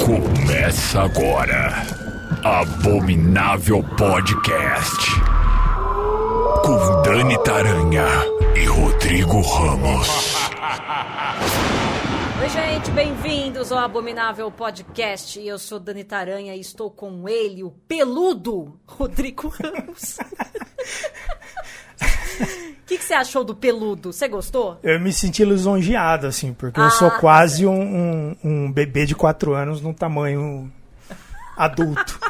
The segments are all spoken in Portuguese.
Começa agora, Abominável Podcast, com Dani Taranha e Rodrigo Ramos. Oi, gente, bem-vindos ao Abominável Podcast. Eu sou Dani Taranha e estou com ele, o peludo Rodrigo Ramos. O que você achou do peludo? Você gostou? Eu me senti lisonjeado, assim, porque eu sou quase um bebê de 4 anos num tamanho adulto.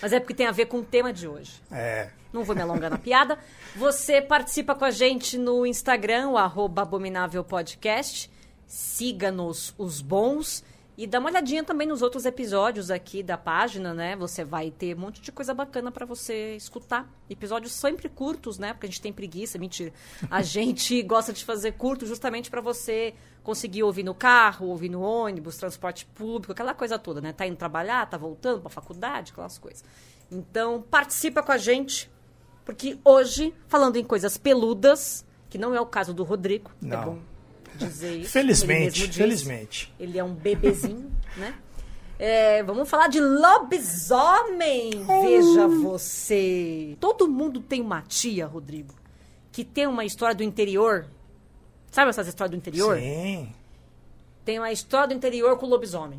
Mas é porque tem a ver com o tema de hoje. É. Não vou me alongar na piada. Você participa com a gente no Instagram, o @abominávelpodcast. Siga-nos os bons. E dá uma olhadinha também nos outros episódios aqui da página, né? Você vai ter um monte de coisa bacana pra você escutar. Episódios sempre curtos, né? Porque a gente tem preguiça, mentira. A gente gosta de fazer curto justamente pra você conseguir ouvir no carro, ouvir no ônibus, transporte público, aquela coisa toda, né? Tá indo trabalhar, tá voltando pra faculdade, aquelas coisas. Então, participa com a gente, porque hoje, falando em coisas peludas, que não é o caso do Rodrigo, não. É bom dizer isso. Felizmente. Ele é um bebezinho, né? Vamos falar de lobisomem. Veja você. Todo mundo tem uma tia, Rodrigo, que tem uma história do interior. Sabe essas histórias do interior? Sim. Tem uma história do interior com lobisomem.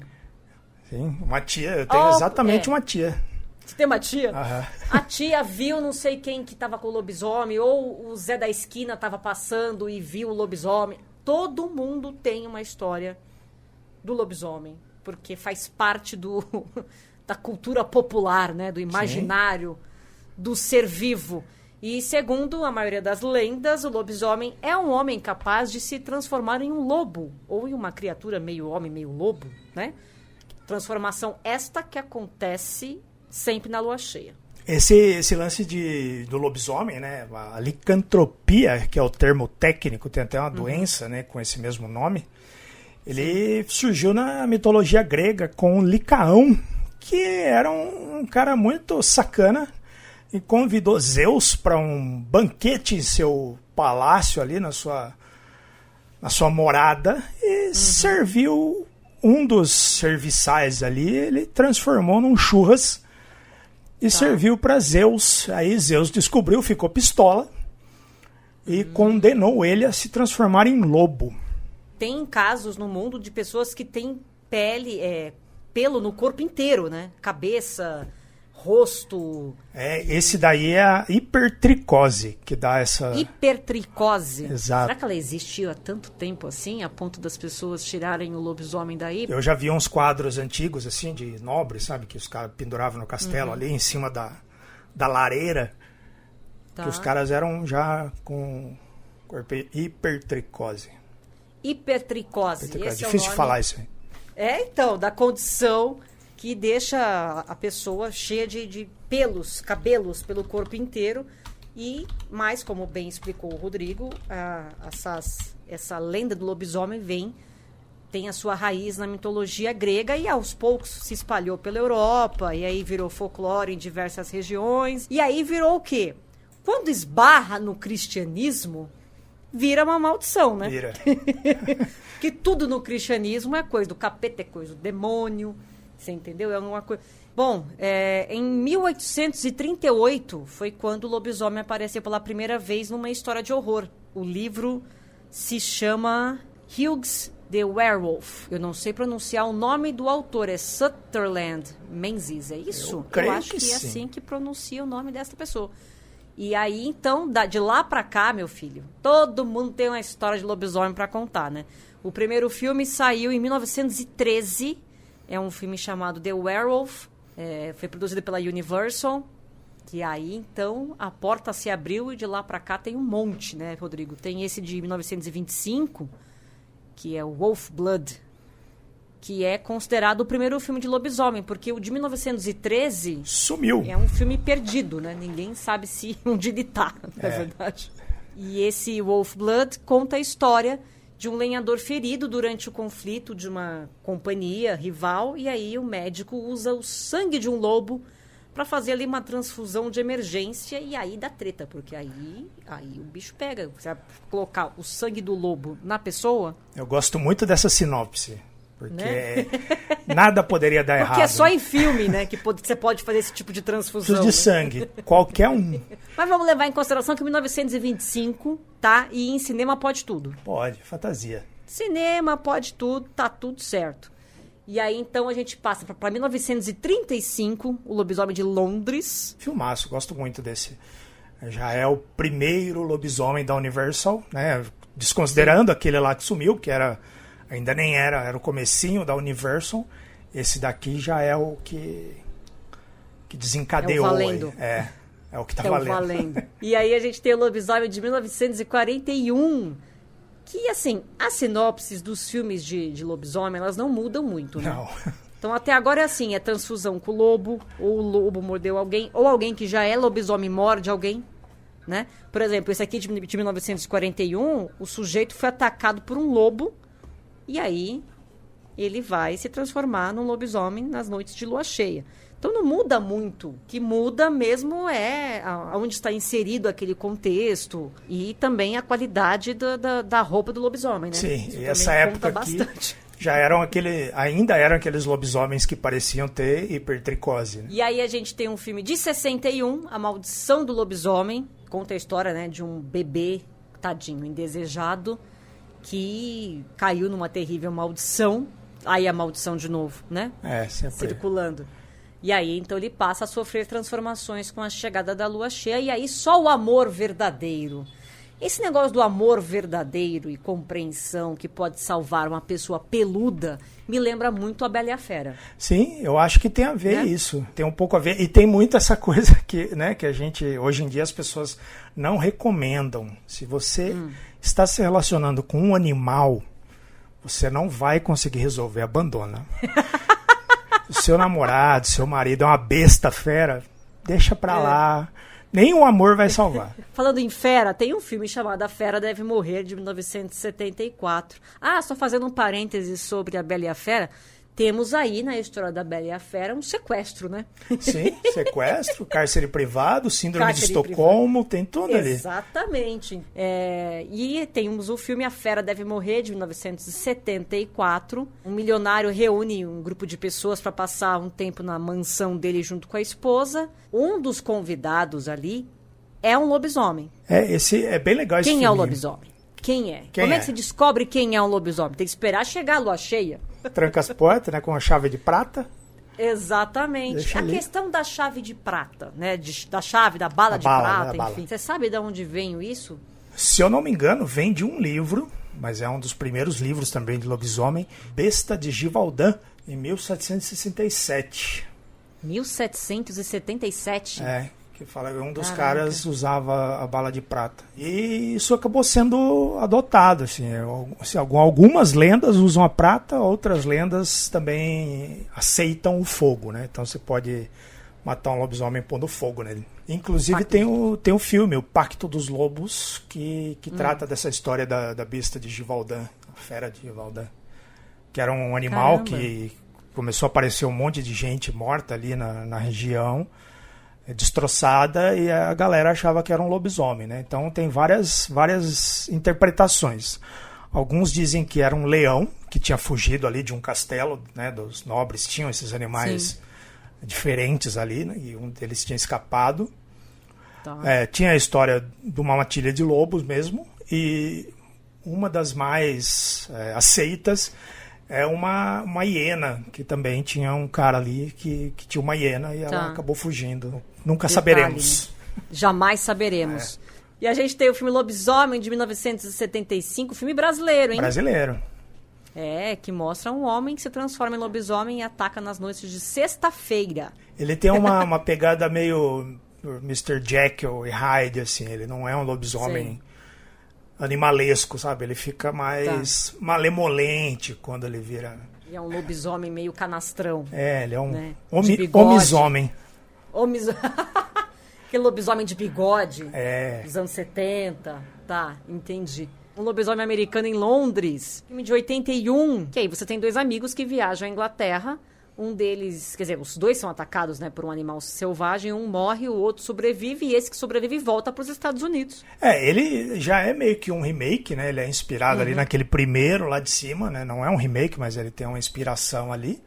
Sim, uma tia. Eu tenho exatamente uma tia. Você tem uma tia? Aham. A tia viu não sei quem que tava com o lobisomem, ou o Zé da esquina tava passando e viu o lobisomem. Todo mundo tem uma história do lobisomem, porque faz parte da cultura popular, né? Do imaginário, do ser vivo. E segundo a maioria das lendas, o lobisomem é um homem capaz de se transformar em um lobo, ou em uma criatura meio homem, meio lobo, né? Transformação esta que acontece sempre na lua cheia. Esse lance do lobisomem, né? A licantropia, que é o termo técnico, tem até uma doença, né, com esse mesmo nome. Ele surgiu na mitologia grega com Licaão, que era um cara muito sacana e convidou Zeus para um banquete em seu palácio ali, na sua morada, e serviu um dos serviçais ali, ele transformou num churras e serviu para Zeus. Aí Zeus descobriu, ficou pistola e condenou ele a se transformar em lobo. Tem casos no mundo de pessoas que têm pelo no corpo inteiro, né? Cabeça, rosto. Esse daí é a hipertricose que dá essa... Hipertricose? Exato. Será que ela existiu há tanto tempo assim, a ponto das pessoas tirarem o lobisomem daí? Eu já vi uns quadros antigos, assim, de nobres, sabe? Que os caras penduravam no castelo ali em cima da lareira. Tá. Que os caras eram já com hipertricose. Hipertricose. É difícil de falar isso aí. Então, da condição que deixa a pessoa cheia de pelos, cabelos pelo corpo inteiro. E mais, como bem explicou o Rodrigo, essa lenda do lobisomem tem a sua raiz na mitologia grega e aos poucos se espalhou pela Europa, e aí virou folclore em diversas regiões. E aí virou o quê? Quando esbarra no cristianismo, vira uma maldição, né? Vira. Que tudo no cristianismo é coisa do capeta, é coisa do demônio. Você entendeu? É uma coisa... Bom, em 1838 foi quando o lobisomem apareceu pela primeira vez numa história de horror. O livro se chama Hughes the Werewolf. Eu não sei pronunciar o nome do autor, é Sutherland Menzies, é isso? Eu acho que é sim. assim que pronuncia o nome dessa pessoa. E aí, então, de lá pra cá, meu filho, todo mundo tem uma história de lobisomem pra contar, né? O primeiro filme saiu em 1913, é um filme chamado The Werewolf, foi produzido pela Universal, que aí, então, a porta se abriu e de lá pra cá tem um monte, né, Rodrigo? Tem esse de 1925, que é o Wolf Blood, que é considerado o primeiro filme de lobisomem, porque o de 1913... Sumiu. É um filme perdido, né? Ninguém sabe onde ele tá, na verdade. E esse Wolf Blood conta a história de um lenhador ferido durante o conflito de uma companhia rival, e aí o médico usa o sangue de um lobo pra fazer ali uma transfusão de emergência e aí dá treta, porque aí o bicho pega. Você vai colocar o sangue do lobo na pessoa... Eu gosto muito dessa sinopse, porque né? Nada poderia dar errado. Porque é só em filme, né, que você pode fazer esse tipo de transfusão. Preciso de sangue, qualquer um. Mas vamos levar em consideração que 1925, tá? E em cinema pode tudo. Pode, fantasia. Cinema pode tudo, tá tudo certo. E aí, então, a gente passa para 1935, O Lobisomem de Londres. Filmaço, gosto muito desse. Já é o primeiro lobisomem da Universal, né? Desconsiderando aquele lá que sumiu, que ainda nem era o comecinho da Universal. Esse daqui já é o que desencadeou. É o valendo. É o que tá valendo. É o valendo. E aí a gente tem o Lobisomem de 1941, que, assim, as sinopses dos filmes de lobisomem, elas não mudam muito, né? Não. Então, até agora é assim, é transfusão com o lobo, ou o lobo mordeu alguém, ou alguém que já é lobisomem morde alguém, né? Por exemplo, esse aqui de 1941, o sujeito foi atacado por um lobo, e aí ele vai se transformar num lobisomem nas noites de lua cheia. Então, não muda muito. O que muda mesmo é onde está inserido aquele contexto e também a qualidade da roupa do lobisomem, né? Sim, isso e essa época aqui já ainda eram aqueles lobisomens que pareciam ter hipertricose. Né? E aí a gente tem um filme de 61, A Maldição do Lobisomem. Conta a história, né, de um bebê, tadinho, indesejado, que caiu numa terrível maldição. Aí a maldição de novo, né? Sempre. Circulando. E aí, então, ele passa a sofrer transformações com a chegada da lua cheia. E aí, só o amor verdadeiro. Esse negócio do amor verdadeiro e compreensão que pode salvar uma pessoa peluda me lembra muito a Bela e a Fera. Sim, eu acho que tem a ver isso. Tem um pouco a ver. E tem muito essa coisa que a gente, hoje em dia, as pessoas não recomendam. Se você está se relacionando com um animal, você não vai conseguir resolver, abandona. O seu namorado, seu marido é uma besta fera, deixa pra lá. Nenhum amor vai salvar. Falando em fera, tem um filme chamado A Fera Deve Morrer, de 1974. Só fazendo um parêntese sobre a Bela e a Fera, temos aí na história da Bela e a Fera um sequestro, né? Sim, sequestro, cárcere privado, síndrome de Estocolmo, tem tudo ali. Exatamente. E temos o filme A Fera Deve Morrer, de 1974. Um milionário reúne um grupo de pessoas para passar um tempo na mansão dele junto com a esposa. Um dos convidados ali é um lobisomem. Esse é bem legal esse filme. Quem é o lobisomem? Quem é? Como é que se descobre quem é um lobisomem? Tem que esperar chegar a lua cheia. Tranca as portas, né, com a chave de prata. Exatamente. Deixa ali. Questão da chave de prata, né? Da chave, da bala de prata, né, enfim. Você sabe de onde veio isso? Se eu não me engano, vem de um livro, mas é um dos primeiros livros também de lobisomem, Besta de Givaudan, em 1767. 1777? Que fala que um dos caras usava a bala de prata. E isso acabou sendo adotado. Assim, algumas lendas usam a prata, outras lendas também aceitam o fogo, né? Então você pode matar um lobisomem pondo fogo nele. Inclusive tem o filme, O Pacto dos Lobos, que trata dessa história da besta de Givaudan, a fera de Givaudan. Que era um animal que começou a aparecer um monte de gente morta ali na região, destroçada, e a galera achava que era um lobisomem, né? Então tem várias interpretações. Alguns dizem que era um leão que tinha fugido ali de um castelo, né? Dos nobres tinham esses animais diferentes ali, né? E um deles tinha escapado. Tinha a história de uma matilha de lobos mesmo, e uma das mais aceitas é uma hiena, que também tinha um cara ali que tinha uma hiena e ela acabou fugindo. Nunca saberemos. Né? Jamais saberemos. E a gente tem o filme Lobisomem, de 1975, filme brasileiro, hein? Brasileiro. Que mostra um homem que se transforma em lobisomem e ataca nas noites de sexta-feira. Ele tem uma pegada meio Mr. Jekyll e Hyde, assim. Ele não é um lobisomem animalesco, sabe? Ele fica mais malemolente quando ele vira... Ele é um lobisomem meio canastrão. Ele é um homisomem. Aquele lobisomem de bigode dos anos 70. Entendi. Um lobisomem americano em Londres, filme de 81. Que aí você tem dois amigos que viajam à Inglaterra. Um deles, quer dizer, os dois são atacados, né, por um animal selvagem, um morre, o outro sobrevive, e esse que sobrevive volta para os Estados Unidos. Ele já é meio que um remake, né? Ele é inspirado ali naquele primeiro lá de cima, né? Não é um remake, mas ele tem uma inspiração ali.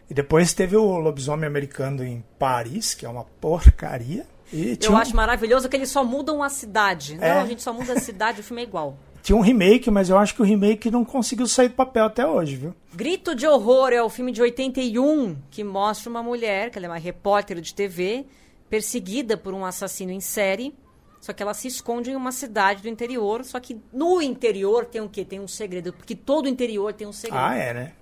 E depois teve o Lobisomem Americano em Paris, que é uma porcaria. E Eu acho maravilhoso que eles só mudam a cidade. Não, a gente só muda a cidade, o filme é igual. Tinha um remake, mas eu acho que o remake não conseguiu sair do papel até hoje, viu? Grito de Horror é o filme de 81 que mostra uma mulher, que ela é uma repórter de TV, perseguida por um assassino em série, só que ela se esconde em uma cidade do interior, só que no interior tem o quê? Tem um segredo, porque todo o interior tem um segredo. Ah, é, né?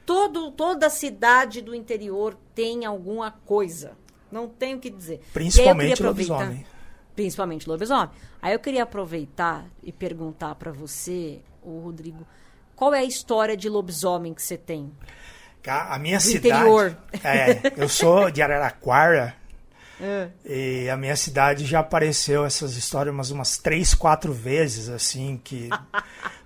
Toda cidade do interior tem alguma coisa. Não tenho o que dizer. Principalmente lobisomem. Principalmente lobisomem. Aí eu queria aproveitar e perguntar para você, Rodrigo, qual é a história de lobisomem que você tem? A minha do cidade... interior. Eu sou de Araraquara e a minha cidade já apareceu essas histórias umas 3, 4 vezes, assim, que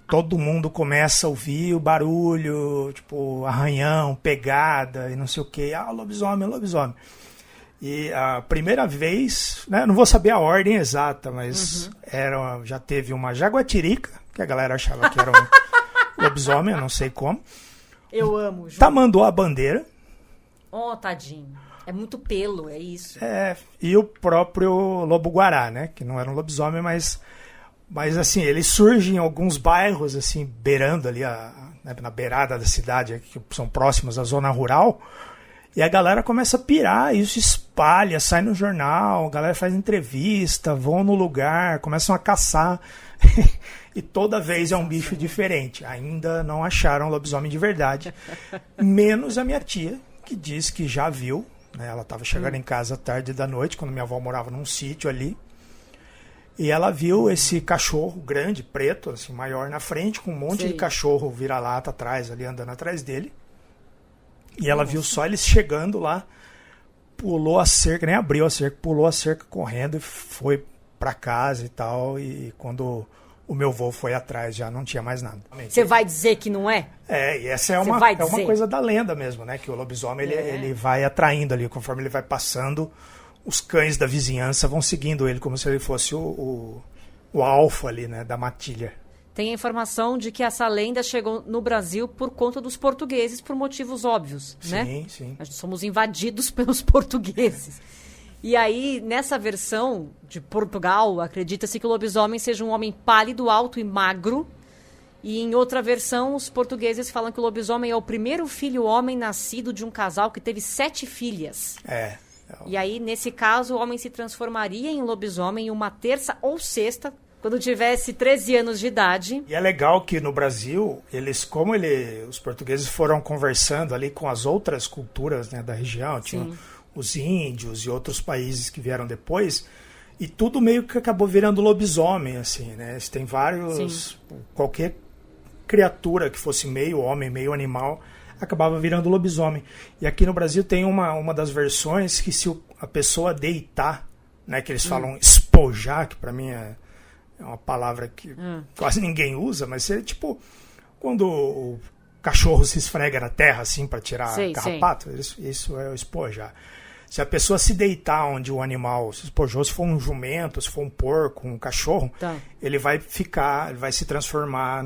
todo mundo começa a ouvir o barulho, tipo, arranhão, pegada e não sei o quê. Lobisomem, lobisomem. E a primeira vez, né, não vou saber a ordem exata, mas já teve uma jaguatirica, que a galera achava que era um lobisomem, eu não sei como. Eu amo, Ju. Tamanduá-bandeira. Oh, tadinho. É muito pelo, é isso. E o próprio lobo-guará, né, que não era um lobisomem, mas assim, ele surge em alguns bairros, assim, beirando ali, na beirada da cidade, que são próximos à zona rural. E a galera começa a pirar, isso espalha, sai no jornal, a galera faz entrevista, vão no lugar, começam a caçar. E toda vez é um bicho diferente. Ainda não acharam lobisomem de verdade. Menos a minha tia, que diz que já viu. Né? Ela estava chegando em casa tarde da noite, quando minha avó morava num sítio ali. E ela viu esse cachorro grande, preto, assim, maior na frente, com um monte de cachorro vira-lata atrás, ali andando atrás dele. E ela viu só eles chegando lá, pulou a cerca, nem abriu a cerca, pulou a cerca correndo e foi pra casa e tal. E quando o meu avô foi atrás, já não tinha mais nada. Você vai dizer que não é? E essa é uma coisa da lenda mesmo, né? Que o lobisomem ele vai atraindo ali, conforme ele vai passando, os cães da vizinhança vão seguindo ele, como se ele fosse o alfa ali, né? Da matilha. Tem a informação de que essa lenda chegou no Brasil por conta dos portugueses, por motivos óbvios, né? Sim. Nós somos invadidos pelos portugueses. E aí, nessa versão de Portugal, acredita-se que o lobisomem seja um homem pálido, alto e magro. E em outra versão, os portugueses falam que o lobisomem é o primeiro filho homem nascido de um casal que teve 7 filhas. E aí, nesse caso, o homem se transformaria em lobisomem em uma terça ou sexta, quando tivesse 13 anos de idade. E é legal que no Brasil, os portugueses foram conversando ali com as outras culturas, né, da região, tinham os índios e outros países que vieram depois, e tudo meio que acabou virando lobisomem, assim, né? Tem vários... Qualquer criatura que fosse meio homem, meio animal, acabava virando lobisomem. E aqui no Brasil tem uma das versões que se a pessoa deitar, né, que eles falam espojar, que para mim é uma palavra que quase ninguém usa, mas é tipo quando o cachorro se esfrega na terra assim para tirar carrapato, isso é o espojar. Se a pessoa se deitar onde o animal se espojou, se for um jumento, se for um porco, um cachorro, ele vai se transformar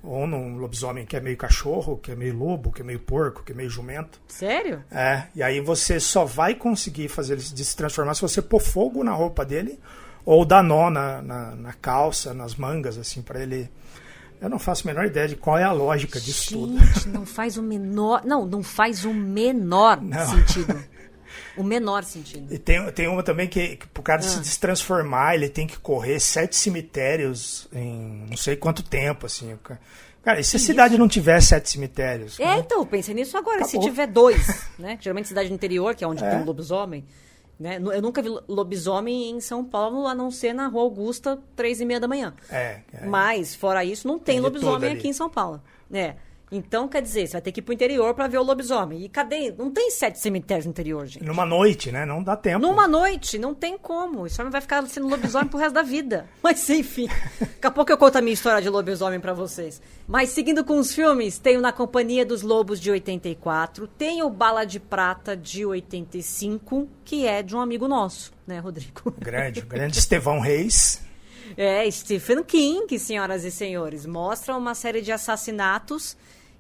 ou num lobisomem que é meio cachorro, que é meio lobo, que é meio porco, que é meio jumento. Sério? E aí você só vai conseguir fazer ele se transformar se você pôr fogo na roupa dele ou dar nó na calça, nas mangas, assim, para ele... Eu não faço a menor ideia de qual é a lógica disso tudo. Não faz o menor... Não faz o menor sentido. O menor sentido. E tem uma também que pro cara se destransformar, ele tem que correr 7 cemitérios em não sei quanto tempo, assim. Cara, e se a cidade não tiver 7 cemitérios? Né? Então, eu pensei nisso agora. Acabou. Se tiver 2, né? Geralmente cidade do interior, que é onde tem um lobisomem. Né? Eu nunca vi lobisomem em São Paulo, a não ser na Rua Augusta, 3h30 da manhã. Mas, fora isso, não tem lobisomem aqui em São Paulo. Então, quer dizer, você vai ter que ir pro interior pra ver o lobisomem. E cadê? Não tem 7 cemitérios no interior, gente. Numa noite, né? Não dá tempo. Numa noite, não tem como. Esse homem vai ficar sendo lobisomem pro resto da vida. Mas, enfim, daqui a pouco eu conto a minha história de lobisomem pra vocês. Mas, seguindo com os filmes, tem o Na Companhia dos Lobos, de 84. Tem o Bala de Prata, de 85, que é de um amigo nosso, né, Rodrigo? Grande Estevão Reis. Stephen King, senhoras e senhores. Mostra uma série de assassinatos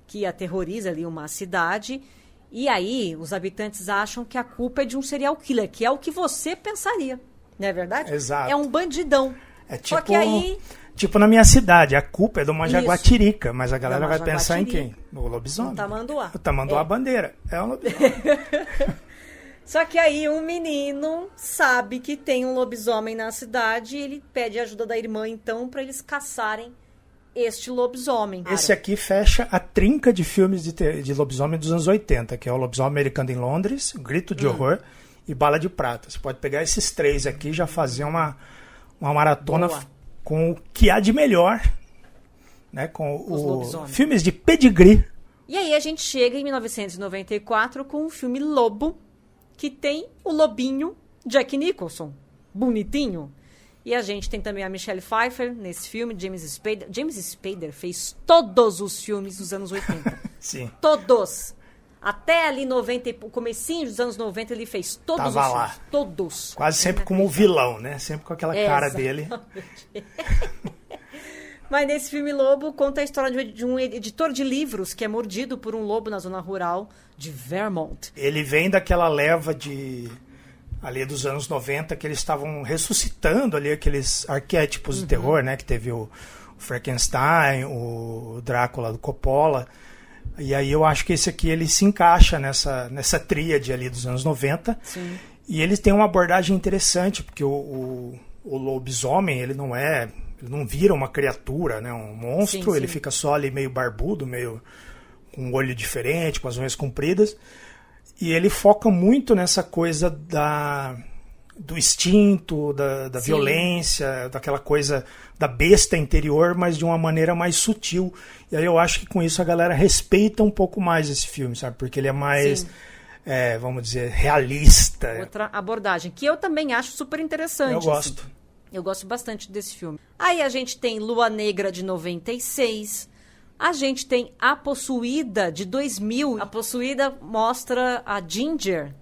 que aterroriza ali uma cidade. E aí, os habitantes acham que a culpa é de um serial killer, que é o que você pensaria. Não é verdade? Exato. É um bandidão. É tipo, Só que aí... tipo na minha cidade, a culpa é de uma jaguatirica, mas a galera vai jaguatirica. pensar em quem? No lobisomem. No tamanduá. O tamanduá bandeira. É um lobisomem. Só que aí um menino sabe que tem um lobisomem na cidade e ele pede ajuda da irmã, então, pra eles caçarem este lobisomem. Esse aqui fecha a trinca de filmes de lobisomem dos anos 80, que é o Lobisomem Americano em Londres, Grito de Horror e Bala de Prata. Você pode pegar esses três aqui e já fazer uma maratona com o que há de melhor, né? Com os filmes de pedigree. E aí a gente chega em 1994 com o filme Lobo, que tem o lobinho Jack Nicholson, bonitinho. E a gente tem também a Michelle Pfeiffer nesse filme, James Spader. James Spader fez todos os filmes dos anos 80. Sim. Todos. Até ali o comecinho dos anos 90 ele fez todos os filmes. Lá. Todos. Quase sempre como vilão, né? Sempre com aquela cara dele. Mas nesse filme Lobo conta a história de um editor de livros que é mordido por um lobo na zona rural de Vermont. Ele vem daquela leva ali dos anos 90, que eles estavam ressuscitando ali aqueles arquétipos de terror, né? Que teve o Frankenstein, o Drácula do Coppola. E aí eu acho que esse aqui ele se encaixa nessa tríade ali dos anos 90. Sim. E eles têm uma abordagem interessante, porque o lobisomem, ele não vira uma criatura, né? Um monstro, ele fica só ali meio barbudo, meio com um olho diferente, com as unhas compridas. E ele foca muito nessa coisa do instinto, da violência, daquela coisa da besta interior, mas de uma maneira mais sutil. E aí eu acho que com isso a galera respeita um pouco mais esse filme, sabe? Porque ele é mais, vamos dizer, realista. Outra abordagem, que eu também acho super interessante. Eu gosto. Assim. Eu gosto bastante desse filme. Aí a gente tem Lua Negra, de 96. A gente tem A Possuída, de 2000. A Possuída mostra a Ginger,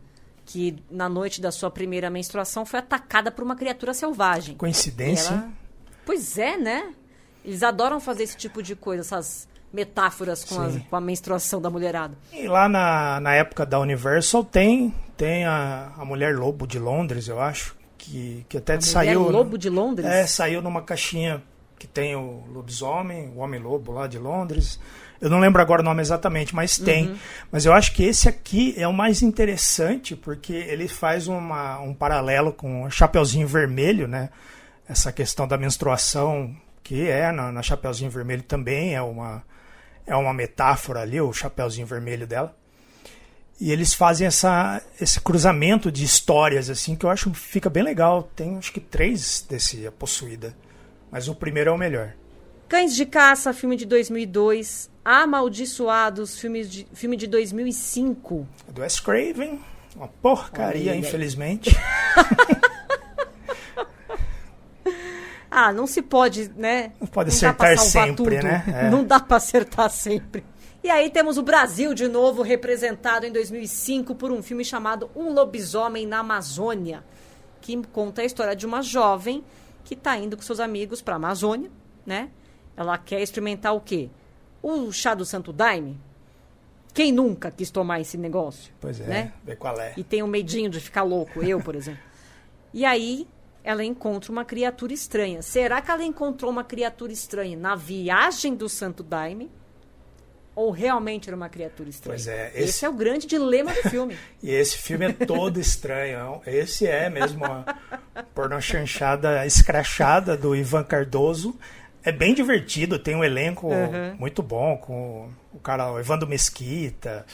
que na noite da sua primeira menstruação foi atacada por uma criatura selvagem. Coincidência? Pois é, né? Eles adoram fazer esse tipo de coisa, essas metáforas com a menstruação da mulherada. E lá na época da Universal tem a Mulher Lobo de Londres, eu acho, que até saiu... Mulher Lobo de Londres? Saiu numa caixinha que tem o lobisomem, o Homem-Lobo lá de Londres. Eu não lembro agora o nome exatamente, mas tem. Mas eu acho que esse aqui é o mais interessante, porque ele faz um paralelo com o Chapeuzinho Vermelho, né? Essa questão da menstruação, que na Chapeuzinho Vermelho também é uma metáfora ali, o Chapeuzinho Vermelho dela. E eles fazem esse cruzamento de histórias, assim, que eu acho que fica bem legal. Tem, acho que 3 desse A Possuída. Mas o primeiro é o melhor. Cães de Caça, filme de 2002. Amaldiçoados, filme de 2005. Do Wes Craven. Uma porcaria, infelizmente. Não se pode, né? Não pode acertar sempre, tudo, né? Não dá pra acertar sempre. E aí temos o Brasil de novo, representado em 2005 por um filme chamado Um Lobisomem na Amazônia, que conta a história de uma jovem que está indo com seus amigos para a Amazônia, né? Ela quer experimentar o quê? O chá do Santo Daime. Quem nunca quis tomar esse negócio? Pois é, né? Ver qual é. E tem um medinho de ficar louco, eu, por exemplo. E aí ela encontra uma criatura estranha. Será que ela encontrou uma criatura estranha na viagem do Santo Daime? Ou realmente era uma criatura estranha? Pois é. Esse é o grande dilema do filme. E esse filme é todo estranho. Esse é mesmo a pornochanchada escrachada do Ivan Cardoso. É bem divertido, tem um elenco muito bom, com o Evandro Mesquita.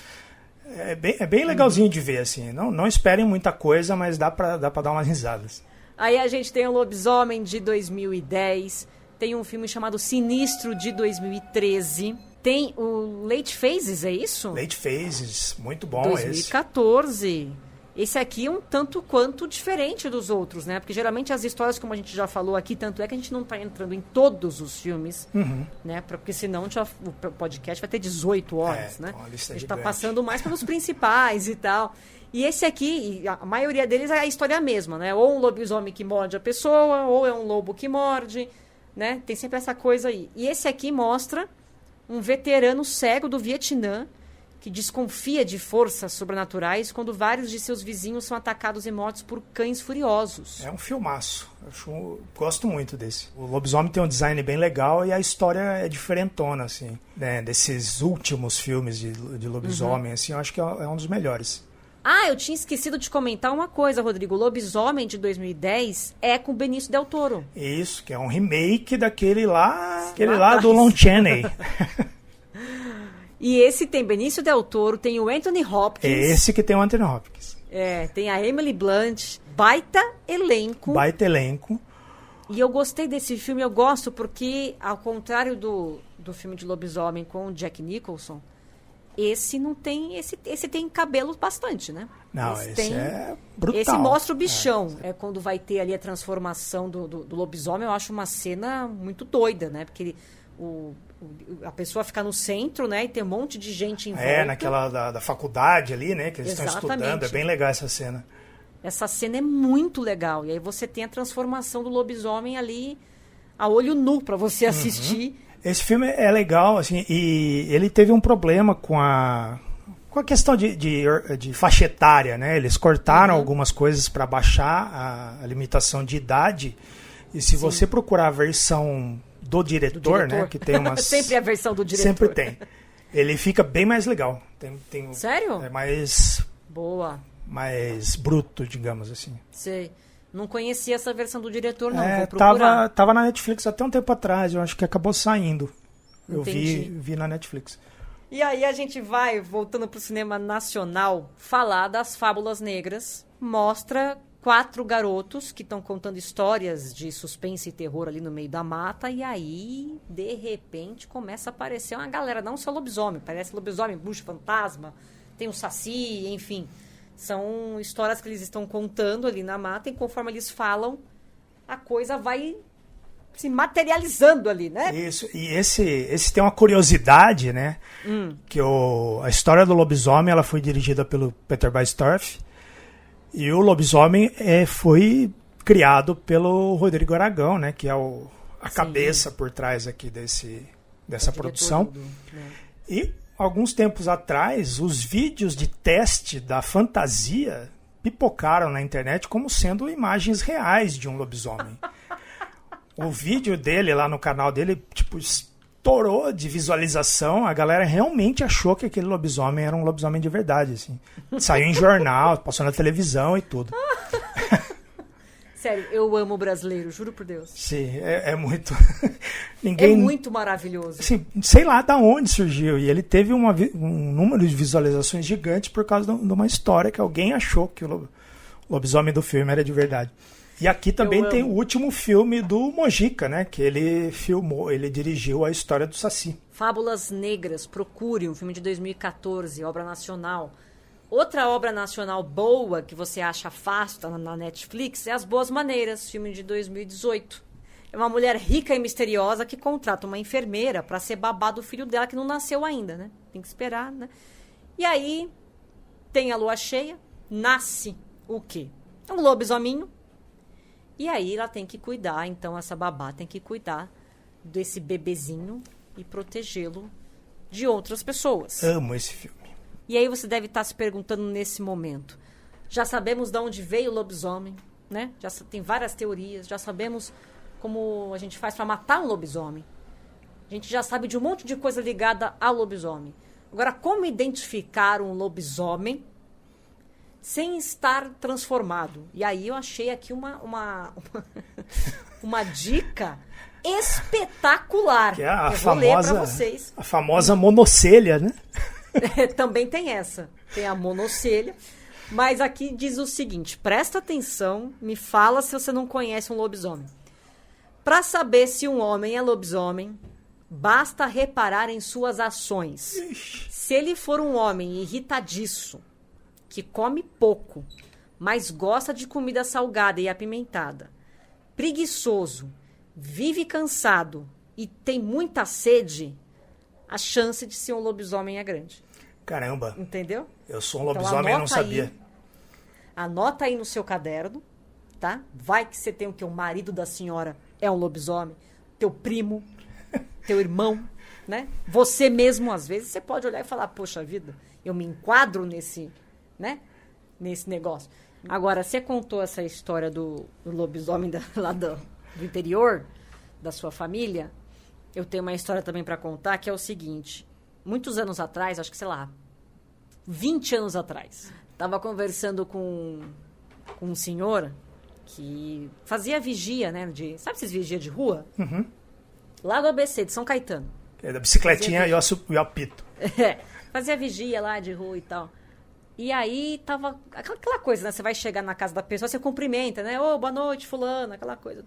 É bem legalzinho de ver, assim. Não esperem muita coisa, mas dá pra dar umas risadas. Aí a gente tem o Lobisomem, de 2010. Tem um filme chamado Sinistro, de 2013. Tem o Late Phases, é isso? Late Phases, muito bom 2014. Esse aqui é um tanto quanto diferente dos outros, né? Porque geralmente as histórias, como a gente já falou aqui, tanto é que a gente não está entrando em todos os filmes, né? Porque senão o podcast vai ter 18 horas, né? Então a gente está passando mais pelos principais e tal. E esse aqui, a maioria deles é a história mesma, né? Ou um lobisomem que morde a pessoa, ou é um lobo que morde, né? Tem sempre essa coisa aí. E esse aqui mostra um veterano cego do Vietnã que desconfia de forças sobrenaturais quando vários de seus vizinhos são atacados e mortos por cães furiosos. É um filmaço. Gosto muito desse. O lobisomem tem um design bem legal e a história é diferentona, assim, né? Desses últimos filmes de lobisomem, assim, eu acho que é um dos melhores. Ah, eu tinha esquecido de comentar uma coisa, Rodrigo. O Lobisomem de 2010 é com Benício Del Toro. Isso, que é um remake daquele lá do Lon Chaney. E esse tem Benício Del Toro, tem o Anthony Hopkins. É esse que tem o Anthony Hopkins. Tem a Emily Blunt. Baita elenco. E eu gostei desse filme, eu gosto porque, ao contrário do filme de lobisomem com o Jack Nicholson, esse não tem. Esse tem cabelo bastante, né? Não, esse é brutal. Esse mostra o bichão. É quando vai ter ali a transformação do lobisomem, eu acho uma cena muito doida, né? Porque a pessoa fica no centro, né? E tem um monte de gente em volta. Naquela da faculdade ali, né? Que eles estão estudando. É bem legal essa cena. Essa cena é muito legal. E aí você tem a transformação do lobisomem ali a olho nu para você assistir. Esse filme é legal, assim, e ele teve um problema com a questão de faixa etária, né? Eles cortaram algumas coisas para baixar a limitação de idade. E se você procurar a versão do diretor, né? Que tem umas... Sempre a versão do diretor. Sempre tem. Ele fica bem mais legal. Sério? É mais... Boa. Mais bruto, digamos assim. Sei. Não conhecia essa versão do diretor, não. Vou procurar. Tava na Netflix até um tempo atrás. Eu acho que acabou saindo. Eu vi na Netflix. E aí a gente vai, voltando pro cinema nacional, falar das Fábulas Negras. Mostra 4 garotos que estão contando histórias de suspense e terror ali no meio da mata. E aí, de repente, começa a aparecer uma galera. Não só lobisomem. Parece lobisomem, bruxo, fantasma. Tem o Saci, enfim... São histórias que eles estão contando ali na mata e conforme eles falam, a coisa vai se materializando ali, né? Isso, e esse tem uma curiosidade, né? Que a história do lobisomem ela foi dirigida pelo Peter Baestorff e o lobisomem foi criado pelo Rodrigo Aragão, né? Que é a cabeça por trás aqui dessa produção. E... alguns tempos atrás, os vídeos de teste da fantasia pipocaram na internet como sendo imagens reais de um lobisomem. O vídeo dele lá no canal dele, estourou de visualização. A galera realmente achou que aquele lobisomem era um lobisomem de verdade, assim. Saiu em jornal, passou na televisão e tudo. Sério, eu amo o brasileiro, juro por Deus. Sim, é muito... É muito maravilhoso. Assim, sei lá de onde surgiu. E ele teve um número de visualizações gigante por causa de uma história que alguém achou que o lobisomem do filme era de verdade. E aqui também tem o último filme do Mojica, né? Que ele dirigiu a história do Saci. Fábulas Negras, procure, um filme de 2014, obra nacional. Outra obra nacional boa que você acha fácil, tá na Netflix, é As Boas Maneiras, filme de 2018. É uma mulher rica e misteriosa que contrata uma enfermeira para ser babá do filho dela que não nasceu ainda, né? Tem que esperar, né? E aí tem a lua cheia, nasce o quê? Um lobisominho. E aí ela tem que cuidar, então essa babá tem que cuidar desse bebezinho e protegê-lo de outras pessoas. Amo esse filme. E aí você deve estar se perguntando nesse momento. Já sabemos de onde veio o lobisomem, né? Já tem várias teorias, já sabemos como a gente faz para matar um lobisomem. A gente já sabe de um monte de coisa ligada ao lobisomem. Agora, como identificar um lobisomem sem estar transformado? E aí eu achei aqui uma dica espetacular. Que é eu vou ler para vocês. A famosa monocelha, né? Também tem essa. Tem a monocelha. Mas aqui diz o seguinte, presta atenção, me fala se você não conhece um lobisomem. Para saber se um homem é lobisomem, Basta reparar em suas ações. Se ele for um homem irritadiço, que come pouco, mas gosta de comida salgada e apimentada, preguiçoso, vive cansado e tem muita sede, a chance de ser um lobisomem é grande. Caramba. Entendeu? Eu sou um lobisomem e não sabia. Anota aí no seu caderno, tá? Vai que você tem o quê? O marido da senhora é um lobisomem, teu primo, teu irmão, né? Você mesmo, às vezes, você pode olhar e falar, poxa vida, eu me enquadro nesse, né? Nesse negócio. Agora, você contou essa história do lobisomem lá do interior, da sua família. Eu tenho uma história também para contar, que é o seguinte. Muitos anos atrás, acho que, sei lá, 20 anos atrás, estava conversando com um senhor que fazia vigia, né? Sabe esses vigia de rua? Uhum. Lá do ABC, de São Caetano. É da bicicletinha e o apito. Fazia vigia lá de rua e tal. E aí tava aquela coisa, né? Você vai chegar na casa da pessoa, você cumprimenta, né? Ô, boa noite, fulano, aquela coisa.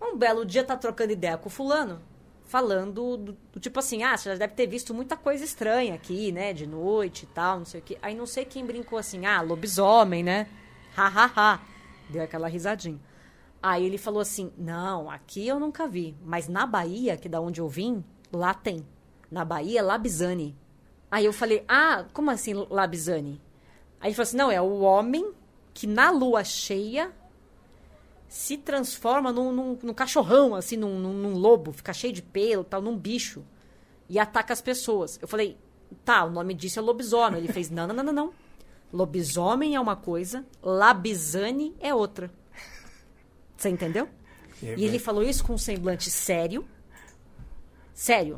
Um belo dia tá trocando ideia com o fulano, falando do tipo assim, você já deve ter visto muita coisa estranha aqui, né? De noite e tal, não sei o quê. Aí não sei quem brincou assim, lobisomem, né? Ha, ha, ha. Deu aquela risadinha. Aí ele falou assim, não, aqui eu nunca vi, mas na Bahia, que é da onde eu vim, lá tem. Na Bahia, Labizani. Aí eu falei, como assim Labizani? Aí ele falou assim, não, é o homem que na lua cheia se transforma num cachorrão, assim, num lobo, fica cheio de pelo, tal, num bicho, e ataca as pessoas. Eu falei, o nome disso é lobisomem. Ele fez, não. Lobisomem é uma coisa, Labizani é outra. Você entendeu? E ele falou isso com um semblante sério,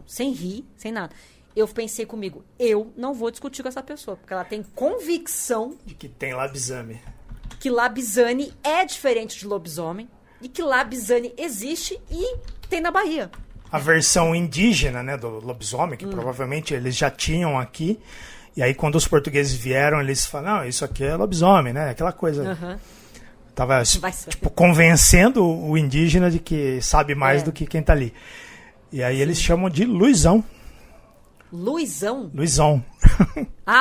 sem rir, sem nada. Eu pensei comigo, eu não vou discutir com essa pessoa, porque ela tem convicção de que tem labizame. Que Labizani é diferente de lobisomem e que Labizani existe e tem na Bahia. A versão indígena, né, do lobisomem, que provavelmente eles já tinham aqui, e aí quando os portugueses vieram, eles falaram, não, isso aqui é lobisomem, né, aquela coisa... Tava convencendo o indígena de que sabe mais do que quem tá ali. E aí eles chamam de Luizão. Luizão? Luizão.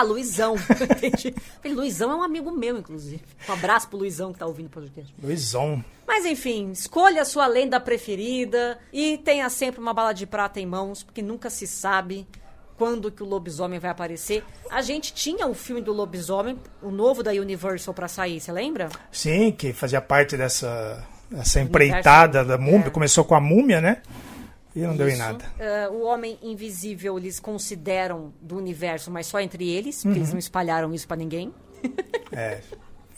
Luizão. Entendi. Luizão é um amigo meu, inclusive. Um abraço pro Luizão que tá ouvindo o podcast. Luizão. Mas enfim, escolha a sua lenda preferida e tenha sempre uma bala de prata em mãos, porque nunca se sabe quando que o lobisomem vai aparecer. A gente tinha um filme do lobisomem, o novo da Universal pra sair, você lembra? Sim, que fazia parte dessa empreitada da múmia. Começou com a múmia, né? E não deu em nada. O Homem Invisível eles consideram do universo, mas só entre eles, porque eles não espalharam isso pra ninguém.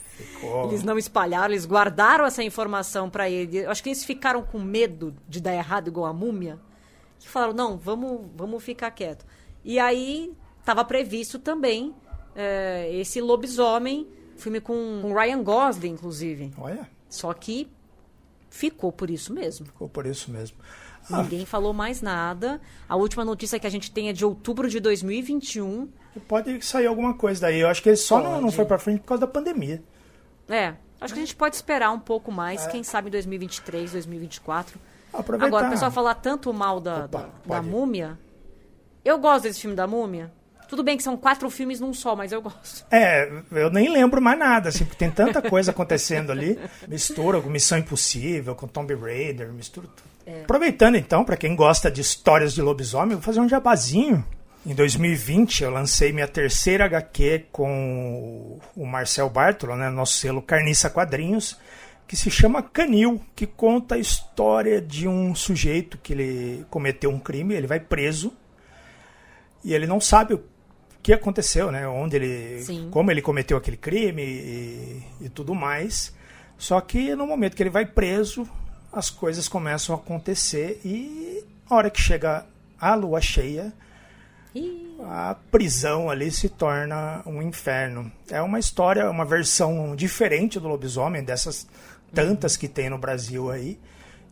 Ficou... Eles não espalharam, eles guardaram essa informação pra ele. Eu acho que eles ficaram com medo de dar errado igual a múmia. Que falaram, não, vamos ficar quieto. E aí, estava previsto também esse lobisomem, filme com Ryan Gosling, inclusive. Olha. Só que ficou por isso mesmo. Ninguém falou mais nada. A última notícia que a gente tem é de outubro de 2021. Pode sair alguma coisa daí. Eu acho que ele só não foi pra frente por causa da pandemia. Acho que a gente pode esperar um pouco mais, quem sabe em 2023, 2024. Aproveitar. Agora, o pessoal falar tanto mal da múmia... Eu gosto desse filme da múmia. Tudo bem que são 4 filmes num só, mas eu gosto. Eu nem lembro mais nada, assim, porque tem tanta coisa acontecendo ali. Mistura com Missão Impossível, com Tomb Raider, mistura tudo. Aproveitando, então, para quem gosta de histórias de lobisomem, eu vou fazer um jabazinho. Em 2020, eu lancei minha terceira HQ com o Marcel Bartolo, né, nosso selo Carniça Quadrinhos, que se chama Canil, que conta a história de um sujeito que ele cometeu um crime, ele vai preso, e ele não sabe o que aconteceu, né? Como ele cometeu aquele crime e tudo mais. Só que no momento que ele vai preso, as coisas começam a acontecer e na hora que chega a lua cheia, a prisão ali se torna um inferno. É uma história, uma versão diferente do lobisomem, dessas tantas que tem no Brasil aí,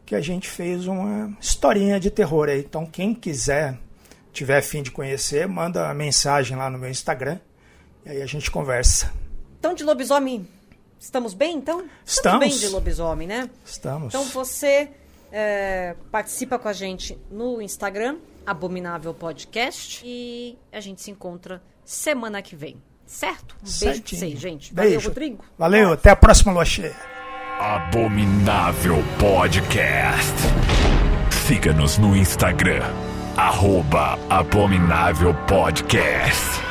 que a gente fez uma historinha de terror aí. Então quem quiser... tiver a fim de conhecer, manda uma mensagem lá no meu Instagram e aí a gente conversa. Então, de lobisomem, estamos bem, então? Estamos bem de lobisomem, né? Estamos. Então, você participa com a gente no Instagram, Abominável Podcast. E a gente se encontra semana que vem. Certo? Um beijo pra Certinho. vocês, gente. Beijo. Valeu, Rodrigo. Valeu, até a próxima lua cheia. Abominável Podcast. Siga-nos no Instagram, @Abominável Podcast.